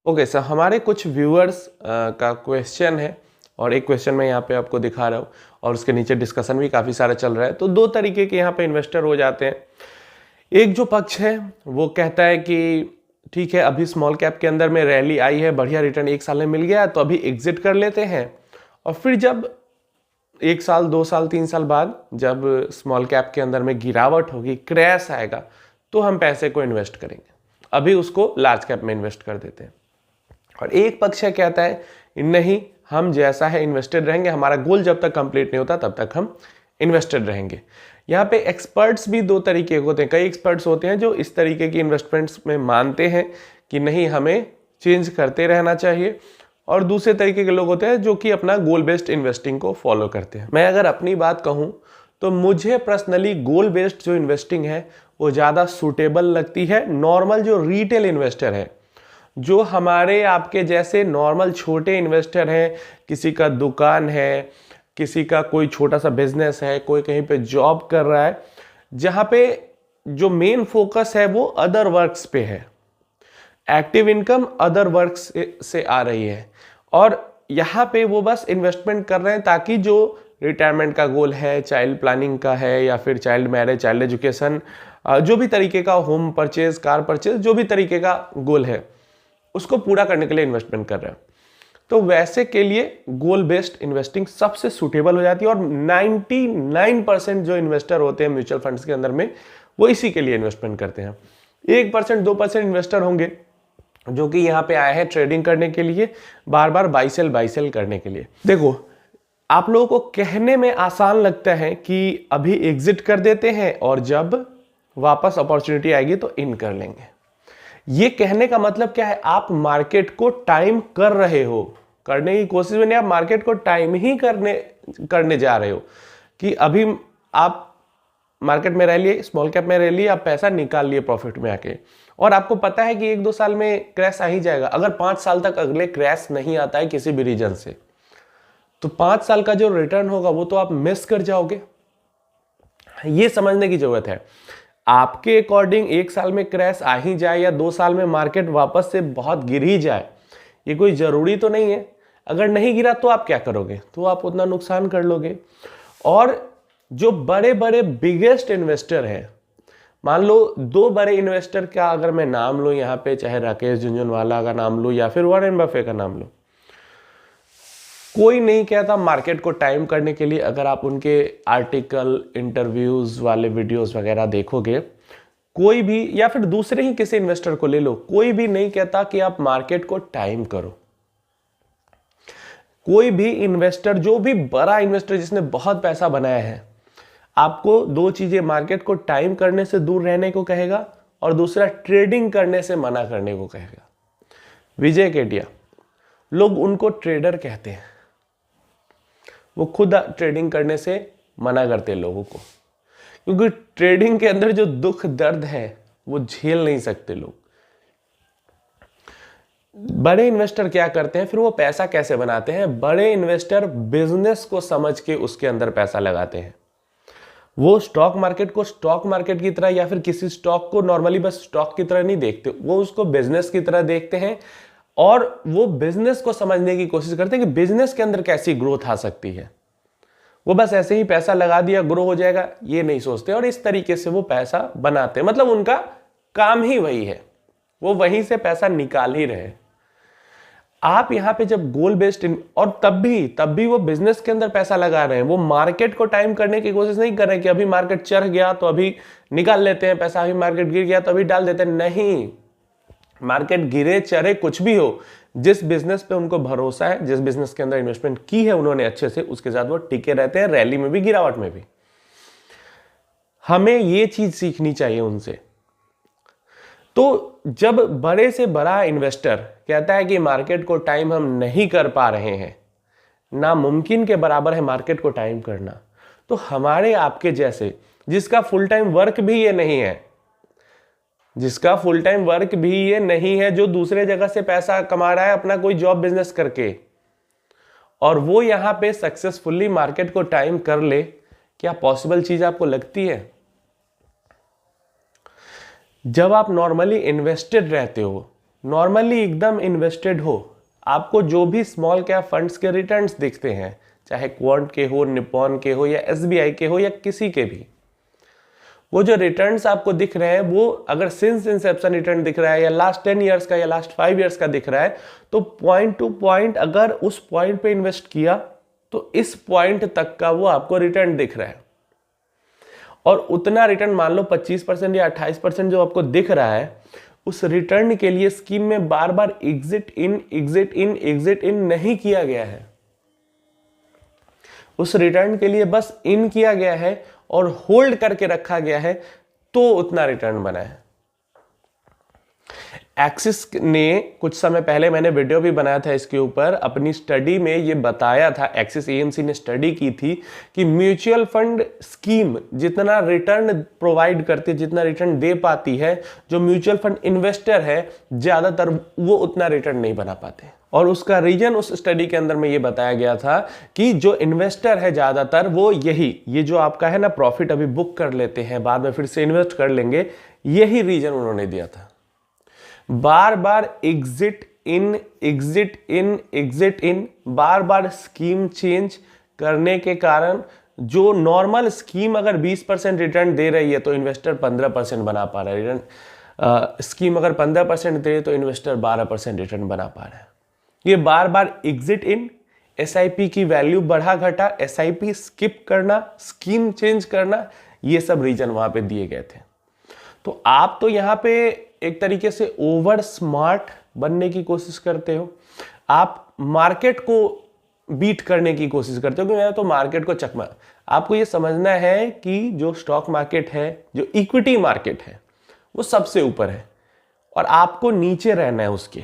Okay sir, हमारे कुछ viewers का क्वेश्चन है और एक क्वेश्चन मैं यहाँ पे आपको दिखा रहा हूँ और उसके नीचे डिस्कशन भी काफ़ी सारा चल रहा है। तो दो तरीके के यहाँ पे इन्वेस्टर हो जाते हैं। एक जो पक्ष है वो कहता है कि ठीक है, अभी स्मॉल कैप के अंदर में रैली आई है, बढ़िया रिटर्न एक साल में मिल गया तो अभी एग्जिट कर लेते हैं और फिर जब एक साल, 2 साल, 3 साल बाद जब स्मॉल कैप के अंदर में गिरावट होगी, क्रैश आएगा, तो हम पैसे को इन्वेस्ट करेंगे, अभी उसको लार्ज कैप में इन्वेस्ट कर देते हैं। और एक पक्ष है कहता है नहीं, हम जैसा है इन्वेस्टेड रहेंगे, हमारा गोल जब तक कंप्लीट नहीं होता तब तक हम इन्वेस्टेड रहेंगे। यहाँ पे एक्सपर्ट्स भी दो तरीके के होते हैं। कई एक्सपर्ट्स होते हैं जो इस तरीके की इन्वेस्टमेंट्स में मानते हैं कि नहीं, हमें चेंज करते रहना चाहिए, और दूसरे तरीके के लोग होते हैं जो कि अपना गोल बेस्ड इन्वेस्टिंग को फॉलो करते हैं। मैं अगर अपनी बात कहूँ तो मुझे पर्सनली गोल बेस्ड जो इन्वेस्टिंग है वो ज़्यादा सूटेबल लगती है। नॉर्मल जो रिटेल इन्वेस्टर है, जो हमारे आपके जैसे नॉर्मल छोटे इन्वेस्टर हैं, किसी का दुकान है, किसी का कोई छोटा सा बिजनेस है, कोई कहीं पे जॉब कर रहा है, जहाँ पे जो मेन फोकस है वो अदर वर्क्स पे है, एक्टिव इनकम अदर वर्क्स से आ रही है, और यहाँ पे वो बस इन्वेस्टमेंट कर रहे हैं ताकि जो रिटायरमेंट का गोल है, चाइल्ड प्लानिंग का है, या फिर चाइल्ड मैरिज, चाइल्ड एजुकेशन, जो भी तरीके का होम परचेज, कार परचेज, जो भी तरीके का गोल है उसको पूरा करने के लिए इन्वेस्टमेंट कर रहे हैं। तो वैसे के लिए गोल बेस्ड इन्वेस्टिंग सबसे सूटेबल हो जाती है, और 99% जो इन्वेस्टर होते हैं म्यूचुअल फंड्स के अंदर में वो इसी के लिए इन्वेस्टमेंट करते हैं। 1% 2% इन्वेस्टर होंगे जो कि यहाँ पे आए हैं ट्रेडिंग करने के लिए, बार बार बाई सेल करने के लिए। देखो, आप लोगों को कहने में आसान लगता है कि अभी एग्जिट कर देते हैं और जब वापस अपॉर्चुनिटी आएगी तो इन कर लेंगे। ये कहने का मतलब क्या है? आप मार्केट को टाइम कर रहे हो, करने की कोशिश में नहीं, आप मार्केट को टाइम ही करने जा रहे हो कि अभी आप मार्केट में रह लिए, स्मॉल कैप में रह लिए, आप पैसा निकाल लिए प्रॉफिट में आके, और आपको पता है कि 1-2 साल में क्रैश आ ही जाएगा। अगर 5 साल तक अगले क्रैश नहीं आता है किसी भी रीजन से, तो 5 साल का जो रिटर्न होगा वो तो आप मिस कर जाओगे। ये समझने की जरूरत है। आपके अकॉर्डिंग 1 साल में क्रैश आ ही जाए या 2 साल में मार्केट वापस से बहुत गिर ही जाए, ये कोई जरूरी तो नहीं है। अगर नहीं गिरा तो आप क्या करोगे? तो आप उतना नुकसान कर लोगे। और जो बड़े बड़े बिगेस्ट इन्वेस्टर हैं, मान लो 2 बड़े इन्वेस्टर का अगर मैं नाम लूं यहाँ पे, चाहे राकेश झुनझुनवाला का नाम लूं या फिर वॉरेन बफे का नाम लूं, कोई नहीं कहता मार्केट को टाइम करने के लिए। अगर आप उनके आर्टिकल, इंटरव्यूज वाले वीडियोस वगैरह देखोगे, कोई भी, या फिर दूसरे ही किसी इन्वेस्टर को ले लो, कोई भी नहीं कहता कि आप मार्केट को टाइम करो। कोई भी इन्वेस्टर, जो भी बड़ा इन्वेस्टर जिसने बहुत पैसा बनाया है, आपको 2 चीजें, मार्केट को टाइम करने से दूर रहने को कहेगा और दूसरा ट्रेडिंग करने से मना करने को कहेगा। विजय केडिया, लोग उनको ट्रेडर कहते हैं, वो खुद ट्रेडिंग करने से मना करते हैं लोगों को, क्योंकि ट्रेडिंग के अंदर जो दुख दर्द है वो झेल नहीं सकते लोग। बड़े इन्वेस्टर क्या करते हैं, फिर वो पैसा कैसे बनाते हैं? बड़े इन्वेस्टर बिजनेस को समझ के उसके अंदर पैसा लगाते हैं। वो स्टॉक मार्केट को स्टॉक मार्केट की तरह, या फिर किसी स्टॉक को नॉर्मली बस स्टॉक की तरह नहीं देखते, वो उसको बिजनेस की तरह देखते हैं, और वो बिजनेस को समझने की कोशिश करते हैं कि बिजनेस के अंदर कैसी ग्रोथ आ सकती है। वो बस ऐसे ही पैसा लगा दिया, ग्रो हो जाएगा, ये नहीं सोचते, और इस तरीके से वो पैसा बनाते हैं। मतलब उनका काम ही वही है, वो वहीं से पैसा निकाल ही रहे। आप यहां पे जब गोल बेस्ड, और तब भी वो बिजनेस के अंदर पैसा लगा रहे हैं, वो मार्केट को टाइम करने की कोशिश नहीं कर रहे कि अभी मार्केट चढ़ गया तो अभी निकाल लेते हैं पैसा, अभी मार्केट गिर गया तो अभी डाल देते हैं। नहीं, मार्केट गिरे चढ़े कुछ भी हो, जिस बिजनेस पे उनको भरोसा है, जिस बिजनेस के अंदर इन्वेस्टमेंट की है उन्होंने अच्छे से, उसके साथ वो टिके रहते हैं, रैली में भी, गिरावट में भी। हमें ये चीज सीखनी चाहिए उनसे। तो जब बड़े से बड़ा इन्वेस्टर कहता है कि मार्केट को टाइम हम नहीं कर पा रहे हैं, नामुमकिन के बराबर है मार्केट को टाइम करना, तो हमारे आपके जैसे, जिसका फुल टाइम वर्क भी ये नहीं है, जो दूसरे जगह से पैसा कमा रहा है अपना कोई जॉब बिजनेस करके, और वो यहां पे सक्सेसफुली मार्केट को टाइम कर ले, क्या पॉसिबल चीज आपको लगती है? जब आप नॉर्मली इन्वेस्टेड रहते हो नॉर्मली एकदम इन्वेस्टेड हो, आपको जो भी स्मॉल कैप फंड्स के रिटर्न्स दिखते हैं, चाहे क्वांट के हो, निप्पॉन के हो या एसबीआई के हो या किसी के भी, वो जो रिटर्न्स आपको दिख रहे हैं वो अगर सिंस इंसेप्शन रिटर्न दिख रहा है या लास्ट 10 ईयर्स का या लास्ट 5 ईयर्स का दिख रहा है, तो पॉइंट टू पॉइंट अगर उस पॉइंट पे इन्वेस्ट किया तो इस पॉइंट तक का वो आपको रिटर्न दिख रहा है। और उतना रिटर्न मान लो 25% या 28% जो आपको दिख रहा है, उस रिटर्न के लिए स्कीम में बार बार एग्जिट इन नहीं किया गया है। उस रिटर्न के लिए बस इन किया गया है और होल्ड करके रखा गया है, तो उतना रिटर्न बना है। एक्सिस ने कुछ समय पहले मैंने वीडियो भी बनाया था इसके ऊपर, अपनी स्टडी में ये बताया था, एक्सिस एएमसी ने स्टडी की थी कि म्यूचुअल फंड स्कीम जितना रिटर्न प्रोवाइड करती है, जितना रिटर्न दे पाती है, जो म्यूचुअल फंड इन्वेस्टर है ज्यादातर वो उतना रिटर्न नहीं बना पाते। और उसका रीजन उस स्टडी के अंदर में ये बताया गया था कि जो इन्वेस्टर है ज्यादातर वो ये जो आपका है ना प्रॉफिट अभी बुक कर लेते हैं, बाद में फिर से इन्वेस्ट कर लेंगे, यही रीजन उन्होंने दिया था। बार बार एग्जिट इन बार बार स्कीम चेंज करने के कारण जो नॉर्मल स्कीम अगर 20% रिटर्न दे रही है तो इन्वेस्टर 15% बना पा रहा है रिटर्न। स्कीम अगर 15% दे तो इन्वेस्टर 12% रिटर्न बना पा रहा है। ये बार बार एग्जिट इन, एसआईपी की वैल्यू बढ़ा घटा, एसआईपी स्किप करना, स्कीम चेंज करना, ये सब रीजन वहां पे दिए गए थे। तो आप तो यहाँ पे एक तरीके से ओवर स्मार्ट बनने की कोशिश करते हो, आप मार्केट को बीट करने की कोशिश करते हो कि मैं तो मार्केट को चकमा। आपको ये समझना है कि जो स्टॉक मार्केट है, जो इक्विटी मार्केट है, वो सबसे ऊपर है और आपको नीचे रहना है उसके।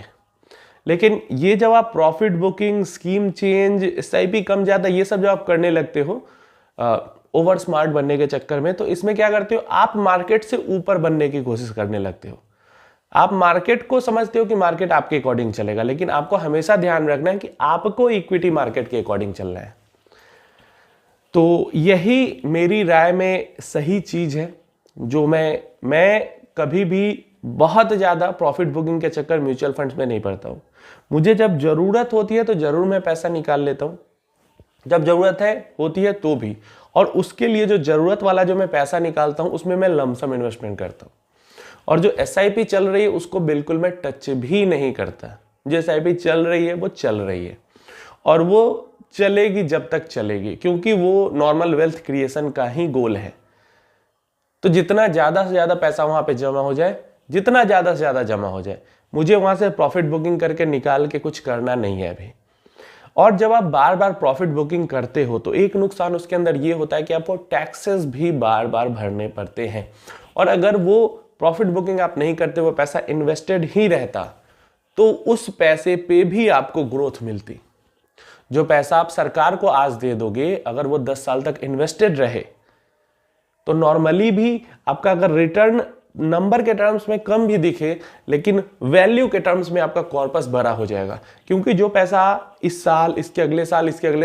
लेकिन ये जब आप profit booking, scheme change, SIP कम ज्यादा ये सब जब आप करने लगते हो ओवर स्मार्ट बनने के चक्कर में, तो इसमें क्या करते हो, आप मार्केट से ऊपर बनने की कोशिश करने लगते हो। आप मार्केट को समझते हो कि मार्केट आपके अकॉर्डिंग चलेगा, लेकिन आपको हमेशा ध्यान रखना है कि आपको इक्विटी मार्केट के अकॉर्डिंग चलना है। तो यही मेरी राय में सही चीज है, जो मैं कभी भी बहुत ज्यादा प्रॉफिट बुकिंग के चक्कर म्यूचुअल फंड्स में नहीं पड़ता हूं। मुझे जब जरूरत होती है तो जरूर मैं पैसा निकाल लेता हूं, जब जरूरत होती है तो भी, और उसके लिए जो जरूरत वाला जो मैं पैसा निकालता हूं उसमें मैं लमसम इन्वेस्टमेंट करता हूं। और जो एसआईपी चल रही है उसको बिल्कुल मैं टच भी नहीं करता। जो एसआईपी चल रही है वो चल रही है और वो चलेगी जब तक चलेगी, क्योंकि वो नॉर्मल वेल्थ क्रिएशन का ही गोल है। तो जितना ज्यादा से ज्यादा पैसा वहां पे जमा हो जाए, जितना ज्यादा से ज्यादा जमा हो जाए, मुझे वहां से प्रॉफिट बुकिंग करके निकाल के कुछ करना नहीं है अभी। और जब आप बार बार प्रॉफिट बुकिंग करते हो तो एक नुकसान उसके अंदर ये होता है कि आपको टैक्सेस भी बार बार भरने पड़ते हैं। और अगर वो प्रॉफिट बुकिंग आप नहीं करते, वो पैसा इन्वेस्टेड ही रहता, तो उस पैसे पे भी आपको ग्रोथ मिलती। जो पैसा आप सरकार को आज दे दोगे, अगर वो 10 साल तक इन्वेस्टेड रहे, तो नॉर्मली भी आपका अगर रिटर्न नंबर के टर्म्स में कम भी दिखे, लेकिन वैल्यू के टर्म्स में आपका कॉर्पस बड़ा हो जाएगा। क्योंकि जो पैसा इस साल, इसके अगले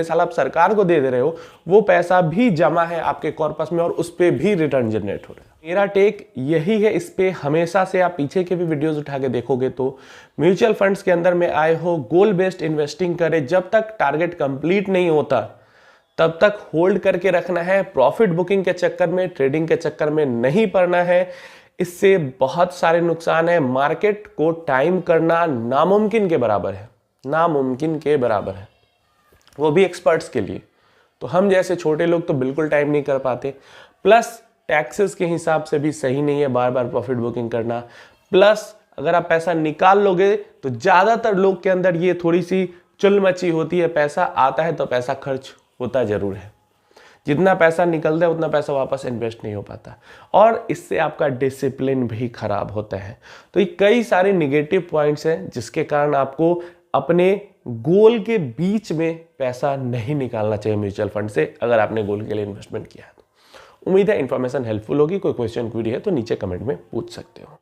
साल आप सरकार को दे रहे हो, वो पैसा भी जमा है आपके कॉर्पस में और उस पर भी रिटर्न जनरेट हो रहा है। मेरा टेक यही है इस पे। हमेशा से आप पीछे के भी वीडियोस उठा के देखोगे तो म्यूचुअल फंड्स के अंदर में आए हो, गोल बेस्ड इन्वेस्टिंग करें। जब तक टारगेट कंप्लीट नहीं होता तब तक होल्ड करके रखना है। प्रॉफिट बुकिंग के चक्कर में, ट्रेडिंग के चक्कर में नहीं पड़ना है। इससे बहुत सारे नुकसान है। मार्केट को टाइम करना नामुमकिन के बराबर है, नामुमकिन के बराबर है, वो भी एक्सपर्ट्स के लिए। तो हम जैसे छोटे लोग तो बिल्कुल टाइम नहीं कर पाते। प्लस टैक्सेस के हिसाब से भी सही नहीं है बार बार प्रॉफिट बुकिंग करना। प्लस अगर आप पैसा निकाल लोगे तो ज्यादातर लोग के अंदर ये थोड़ी सी चुलमची होती है, पैसा आता है तो पैसा खर्च होता जरूर है, जितना पैसा निकलता है उतना पैसा वापस इन्वेस्ट नहीं हो पाता, और इससे आपका डिसिप्लिन भी खराब होता है। तो ये कई सारे निगेटिव पॉइंट्स हैं जिसके कारण आपको अपने गोल के बीच में पैसा नहीं निकालना चाहिए म्यूचुअल फंड से, अगर आपने गोल के लिए इन्वेस्टमेंट किया है तो। उम्मीद है इन्फॉर्मेशन हेल्पफुल होगी। कोई क्वेश्चन क्वेरी है तो नीचे कमेंट में पूछ सकते हो।